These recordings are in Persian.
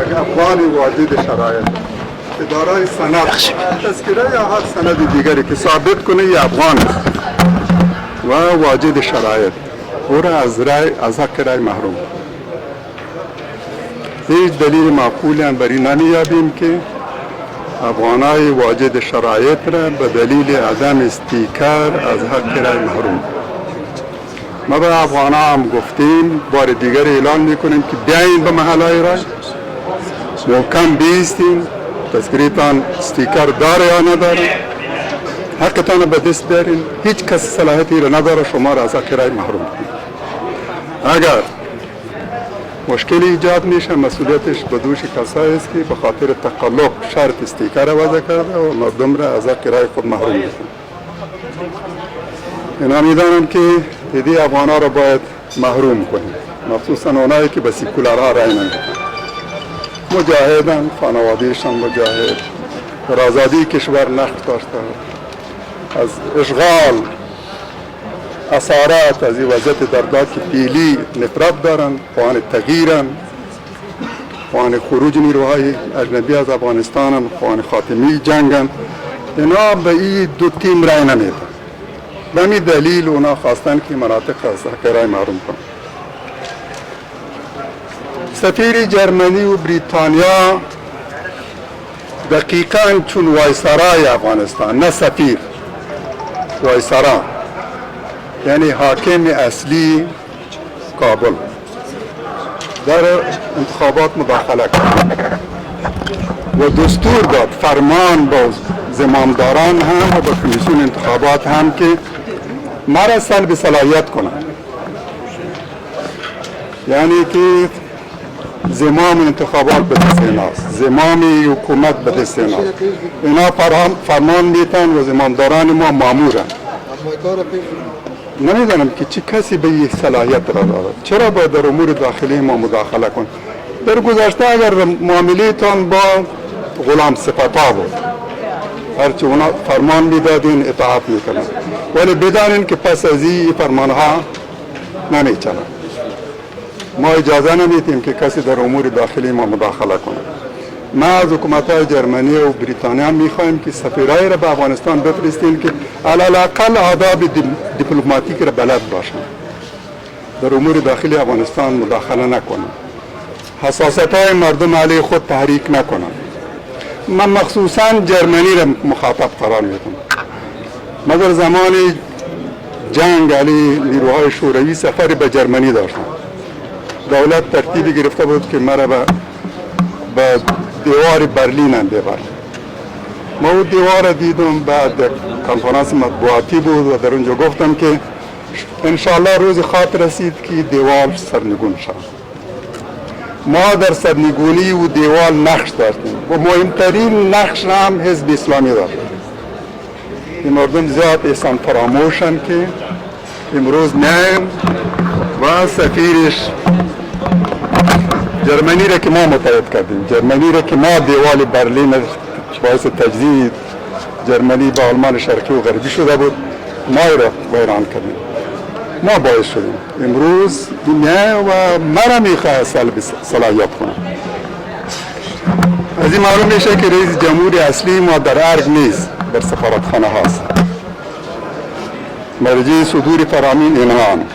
یک افغان واجد شرایط دارای سند تذکره یا هر سند دیگری که ثابت کنه ی افغان است و واجد شرایط او را از حق رای محروم. هیچ دلیل معقولی هم بری نمیابیم که افغانای واجد شرایط را به دلیل عدم استیکار از حق رای محروم. ما به افغانا هم گفتیم، بار دیگر اعلان میکنیم که بیاین به محلهای رای محکم بیستین، تذکریتان استیکر داره یا نداره، حقتان به دست دارین، هیچ کس صلاحیتی را نداره شما را از حق رای محروم کنید. اگر مشکلی ایجاد میشه مسئولیتش به دوش کسایی است که به خاطر تقلب شرط استیکر را وضع کرده و مردم را از حق رای خود محروم میکنه. اینا میدانم که دیدی افغانا را باید محروم کنیم، مخصوصا اونایی که به سیکولارها رای نمیدن. مجاهدن، خانوادهشان مجاهد، در آزادی کشور نقش داشتن، از اشغال اسارات از این وضعیت دردناک که فعلی نفرت دارن، خواهان تغییرن، خواهان خروج نیروهای اجنبی از افغانستان، خواهان خاتمی جنگن. اینا به این دو تیم رای نمیدن. به همین دلیل اونا خواستن که مناطق از حق رای محروم کنن. سفیر جرمنی و بریتانیا دقیقاً چون وایسرای افغانستان، نه سفیر، وایسرا یعنی حاکم اصلی کابل در انتخابات مداخله کرد و دستور داد، فرمان با زمامداران هم و با کمیسیون انتخابات هم که مرا سلب صلاحیت کنند، یعنی که زمام انتخابات به دست ایناست، زمام حکومت به دست ایناست. اینا فرمان میتن و زمامداران ما مامورن. نمیدانم که چه کسی به این صلاحیت را دارد. چرا باید در امور داخلی ما مداخله کن؟ در گذشته اگر معاملهتان با غلام صفتا بود، هرچی اونا فرمان میدادین اطاعت میکنن، ولی بدانین که پس از این فرمانها نمیچنن. ما اجازه نمیدیم که کسی در امور داخلی ما مداخله کنه. ما از حکومت‌های جرمنی و بریتانیا میخوایم که سفیرای را به افغانستان بفرستین که علالاقل آداب دیپلماتیک را بلد باشن، در امور داخلی افغانستان مداخله نکنن، حساسیت‌های مردم علیه خود تحریک نکنن. من مخصوصا جرمنی را مخاطب قرار میدم. ما در زمان جنگ علیه نیروهای شوروی سفری به جرمنی داشتم. دولت ترتیبی گرفته بود که مرا به دیوار برلین هم ببرد. ما اون دیوار دیدم، بعد کنفرانس مطبوعاتی بود و در اونجا گفتم که انشاءالله روز خاطر رسید که دیوار سرنگون شد. ما در سرنگونی و دیوار نقش داشتیم و مهمترین نقش هم حزب اسلامی داشت. این مردم زیاد احسان فراموشن که امروز نیم و سفیرش جرمنی را که ما متحد کردیم، جرمنی را که ما دیوال برلین باعث تجدید جرمنی با آلمان شرقی و غربی شده بود، ما را ویران کردیم، ما باعث شدیم. امروز دنیا و مرا میخواه سلب صلاحیت کنم. از این معلوم میشه که رئیس جمهور اصلی ما در ارگ نیست، در سفارتخانه هاست. مرجع صدور فرامین اینهان.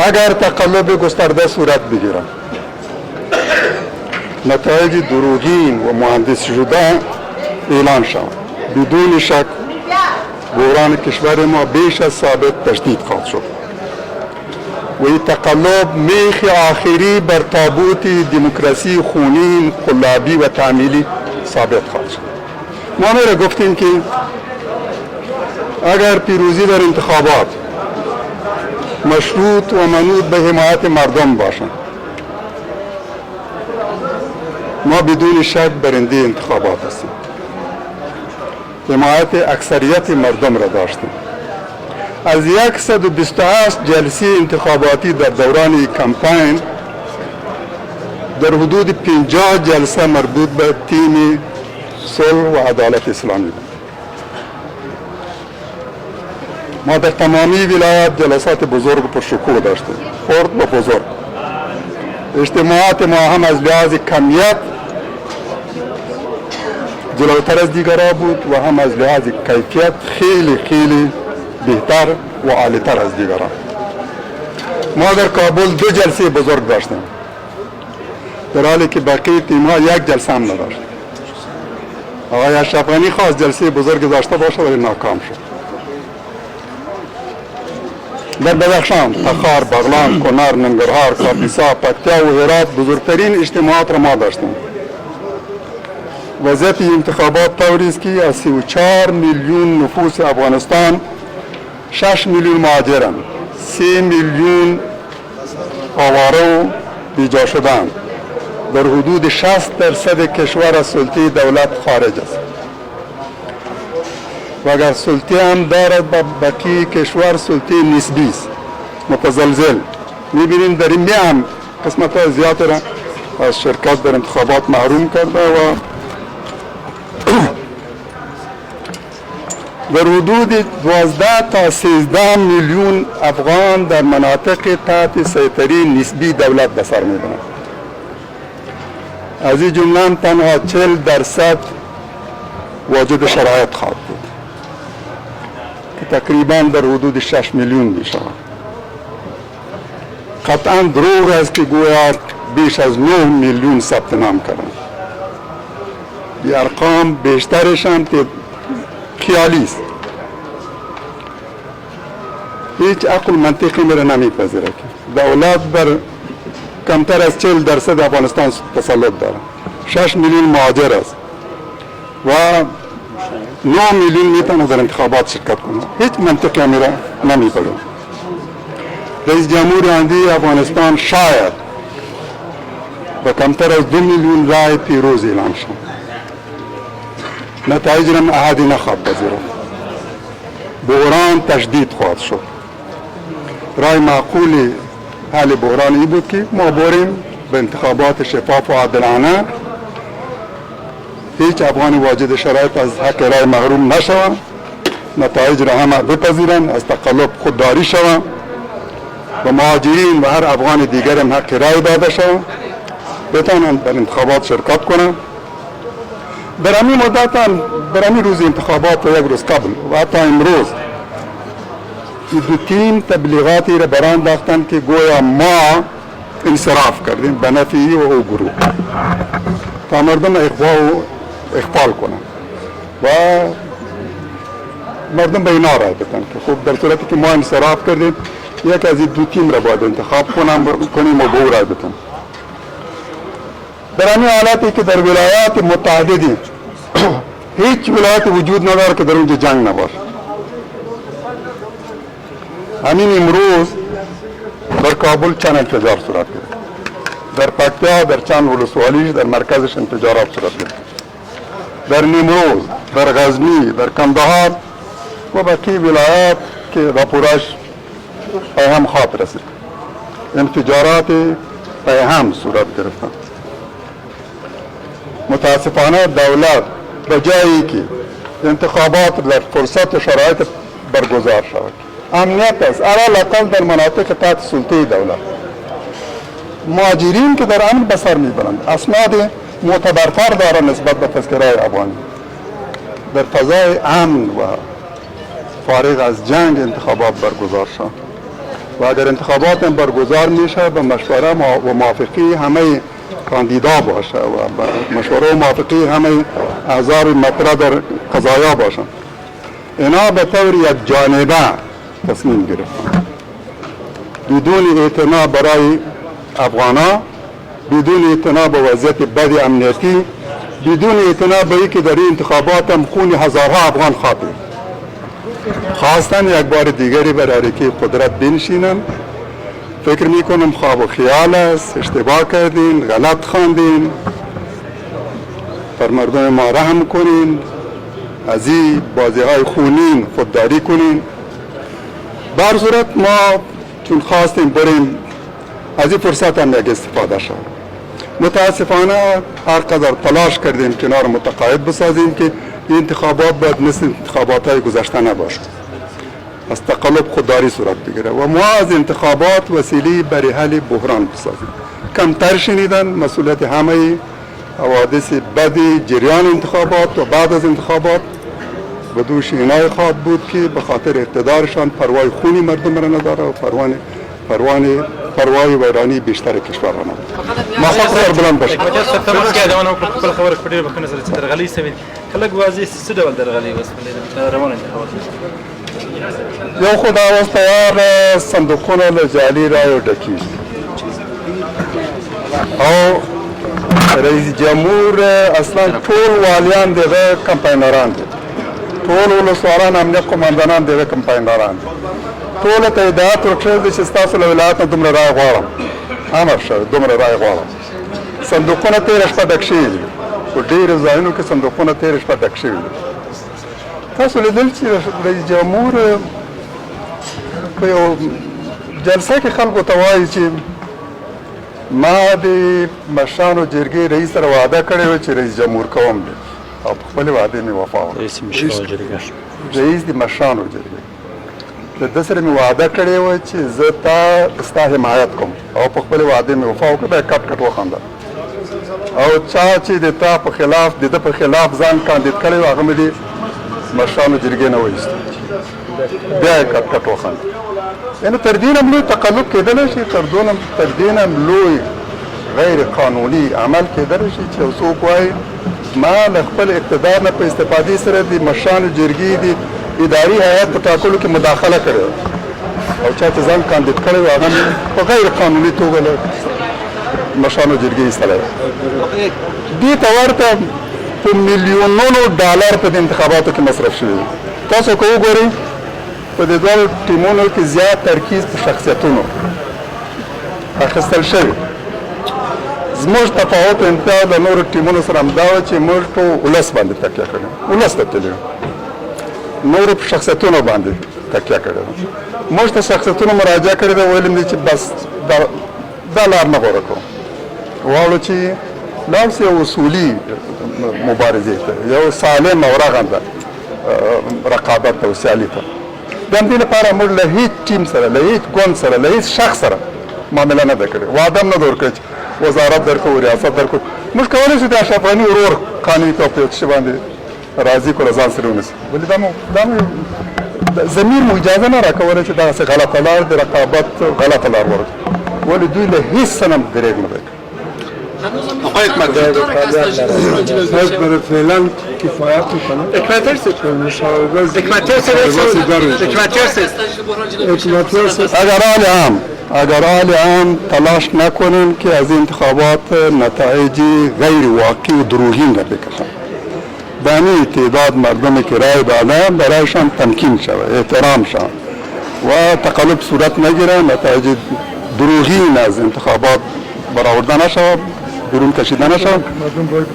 اگر تقلب گسترده صورت بگیرد، نتایج دروغین و مهندس شده اعلان شود، بدون شک بحران کشور ما بیش از ثابت تشدید خواهد شد و این تقلب میخ آخری بر تابوت دموکراسی خونین، قلابی و تعمیلی ثابت خواهد شد. ما میره گفتیم که اگر پیروزی در انتخابات مشروط و منوط به حمایت مردم باشند، ما بدون شک برنده انتخابات هستیم. حمایت اکثریت مردم را داشتیم. از 128 جلسه انتخاباتی در دوران کمپاین در حدود 50 جلسه مربوط به تیم صلح و عدالت اسلامی بود. ما در تمامی ولایات جلسات بزرگ پر شکوه داشتیم، خرد و بزرگ. اجتماعات ما هم از لحاظ کمیت جلوتر از دیگرها بود و هم از لحاظ کیفیت خیلی خیلی بهتر و عالیتر از دیگرها. ما در کابل 2 جلسه بزرگ داشتیم، در حالی که بقیه تیم‌ها 1 جلسه هم نداشت. آقای اشرف غنی خواست جلسه بزرگ داشته باشه ولی ناکام شد. در بدخشان، تخار، بغلان، کنر، ننگرهار، کاپیسا، پکتیا و هرات بزرگترین اجتماعات را ما داشتیم. وضعیت انتخابات طوری است که از 34 میلیون نفوس افغانستان 6 میلیون مهاجرند، 3 میلیون آواره و بیجا شدند. در حدود 60% کشور از سلطه دولت خارج است و اگر سلطه هم دارد با بقیه کشور سلطه نسبی است، متزلزل. میبینیم در این هم قسمت های زیاد را از شرکت در انتخابات محروم کرده و در حدود 12 تا 13 میلیون افغان در مناطق تحت سیطره نسبی دولت به سر میبرند. از این جمله تنها 40% واجد شرایط خواهد بود که تقریبا در حدود 6 میلیون می شود. قطعا دروغ است که گویا بیش از 9 میلیون ثبت نام کردند. این ارقام بیشترش هم خیالی است. هیچ عقل منطقی میره نمیپذیره که دولت بر کمتر از 40% افغانستان تسلط داره. 6 میلیون مهاجر است و 9 میلیون میتونه در انتخابات شرکت کنه. هیچ منطقی میره نمیپذیره. رئیس جمهور آینده افغانستان شاید با کمتر از 2 میلیون رای پیروز اعلام شد. نتایج را احدی نخواهد پذیرفت. بحران تشدید خواهد شد. رای معقول حل بحران این بود که ما بریم به انتخابات شفاف و عادلانه، هیچ افغانی واجد شرایط از حق رای محروم نشوند، نتایج را همه بپذیرند، از تقلب خودداری شوند و مهاجرین و هر افغان دیگر هم حق رای داده شوند، بتوانند در انتخابات شرکت کنند. در همین مدت هم در همین روز انتخابات و 1 روز قبل و حتی امروز دو تیم تبلیغاتی را برانداختند که گویا ما انصراف کردیم به نفع او گروه تا مردم اخفال کنند و مردم به اینا رای بدن که خب در صورتی که ما انصراف کردیم یک از این دو تیم را باید انتخاب کنیم و به او رای بدن. در همین حالتی که در ولایات متعددی هیچ ولایت وجود نداره که در اونجا جنگ نباشه. همین امروز در کابل چند انفجار صورت گرفت، در پکتیا در چند ولسوالیش در مرکزش انفجارات صورت گرفت، در نیمروز، در غزنی، در کندهار و بقیه ولایات که راپوراش پیهم خواب رسید انفجارات پیهم صورت گرفتند. متاسفانه دولت به جایی که انتخابات در فرصت و شرایط برگزار شود، امنیت است علاوه در مناطق تحت سلطه دولت، مهاجرین که در امن به سر میبرند اسناد معتبرتر دارند نسبت به تذکره افغانی، در فضای امن و فارغ از جنگ انتخابات برگزار شد و اگر انتخابات هم برگزار میشه به مشوره و موافقه همه کاندیدا باشه و مشوره و موافقه همه اعضای مطرح در قضایا باشند، اینا به طور یک جانبه تصمیم گرفتند بدون اعتنا برای افغانا، بدون اعتنا به وضعیت بد امنیتی، بدون اعتنا به اینکه در این انتخابات هم خون هزارها افغان خاطر خواستن یک بار دیگری بر حرکه قدرت بنشینن. فکر میکنم خواب و خیال است، اشتباه کردین، غلط خواندین، بر مردم ما رحم کنین، از این بازی های خونین خودداری کنین. بر صورت ما چون خواستیم بریم از این فرصت هم یک استفاده شد. متاسفانه هر قدر تلاش کردیم کنار متقاعد بسازیم که این انتخابات باید مثل انتخابات های گذشته نباشه، از تقلب خودداری صورت بگیره و ما از انتخابات وسیله برای حل بحران بسازیم. کمتر شنیدن. مسئولیت همه حوادث بعد جریان انتخابات و بعد از انتخابات به دوش اینای خواهد بود که به خاطر اقتدارشان پروای خونی مردم را نداره و پروای ویرانی بیشتر کشور را نداره. موفق بلند باشید. خبره په ډېر بخښنه سره چې درغلي سوې که لږ واضح څه ډول درغلي وسولې روان انتخابات یو خو دا اوس تیار صندوقونه له جعلي رایو ډکېږي او رئیس جمهور اصلا ټول والیان دغه کمپاینران دي، ټول ولسوالان امنیت قماندانان دغه کمپاینران دي، ټوله ته هدایت ورکړی دی چې ستاسو له ولایت نه دومره رای غواړم، امر شوی دومره رای غواړم. صندوقونه تېره شپه ډک شوي دي، په ډېرو ځایونو کې صندوقونه تېره شپه ډک شوي دي. تاسو لیدل چې رئیس جمهور په یو جلسه کې خلکو ته وایي چې ما د مشرانو جرګې رئیس سره وعده کړې وه چې رئیس جمهور کوم دی او په خپلې وعدې مې وفا وکړه. رئیس د مشرانو جرګې د ده سره مې وعده کړې وه چې زه ستا حمایت کوم او په خپلې وعدې مې وفا وکړه. بیا یې کټ کټ وخندل او چا چې د تا په خلاف د ده په خلاف ځان کاندید کړی و هغه مې د مشرانو جرګې نه وایست، بیا یې کټ کټ وخندل. یعنې تر دې نه هم لوی تقلب کېدلی شي، تر دې نه هم لوی غیر قانوني عمل کېدلی شي چې یو څوک وایي ما له خپل اقتدار نه په استفادې سره د مشرانو جرګې د اداري هیات په ټاکلو کې مداخله کړې او چا چې ځان کاندید کړی و هغه په غیر قانوني توګه له مشرانو جرګې ایستلی و. دې ته ورته په میلیونونو ډالر په دې انتخاباتو کې مصرف شوي دي. تاسو که وګورئ په دې دواړو ټیمونو کې زیات ترکیز په شخصیتونو اخیستل شوي. زموږ تفاوت او امتیاز له نورو ټیمونو سره همدا و چې موږ په ولس باندې تکیه کړې، ولس ته تللي نورو په شخصیتونو باندې تکیه کړې ده. موږ ته شخصیتونو مراجعه کړې ده، ویلي دي چې بس دا لار نه غوره کوو، غواړو چې لاړ سو یو اصولي مبارزې ته، یو سالم او رغنده رقابت ته او سیالي ته. د همدې لپاره موږ له هیڅ ټیم سره، له هیڅ ګوند سره، له هیڅ شخص سره معامله نه ده کړې، وعده هم نه ده ورکړې چې وزارت درکوو، ریاست درکوو. موږ کولی شو د اشرف غني ورور قانوني توګه په یو څه باندې راضي کړو، ځان سره ونیسو، ولې دا مو ضمیر مو اجازه نه راکوله چې دغسې غلطه لار د رقابت غلطه لار ورکړو، ولې دوی له هیڅ څه نه درېږ نه دی کړی. برای فعلا کفایت میکنه. اگر حال عام تلاش نکنیم که از انتخابات نتایج غیر واقعی و دروغین را بکشن، دانی تعداد مردمی که رای دادن برایشان تمکین شود، احترام شود و تقلب صورت نگیره، نتایج دروغین از انتخابات برآورده نشود، بیرون کشیده نشود.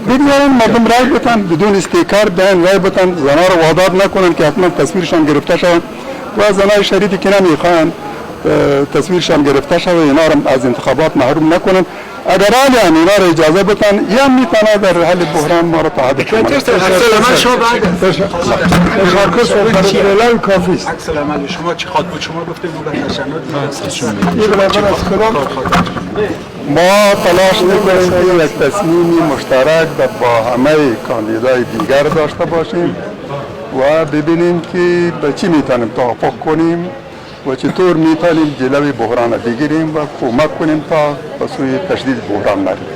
بگذارن مردم رای بدن، بدون استیکار بیان رای بدن، زنها رو وادار نکنن که حتما تصویرشان گرفته شود و زنهای شریفی که نمیخواهند تصویرشان گرفته شود اینا رو از انتخابات محروم نکنن. اگر حالی اینا رو اجازه بدن یا میتونه در حل بحران ما رو تعهد کنن. عکس العمل کافی است. عکس العمل شما چی خواد بود؟ شما گفتید ما به تشنج ما تلاش میکنیم که یک تصمیم مشترک با همه کاندیدای دیگر داشته باشیم و ببینیم که به چی میتونیم توافق کنیم و چطور میتونیم جلوی بحران بگیریم و کمک کنیم تا به سوی تشدید بحران نریم.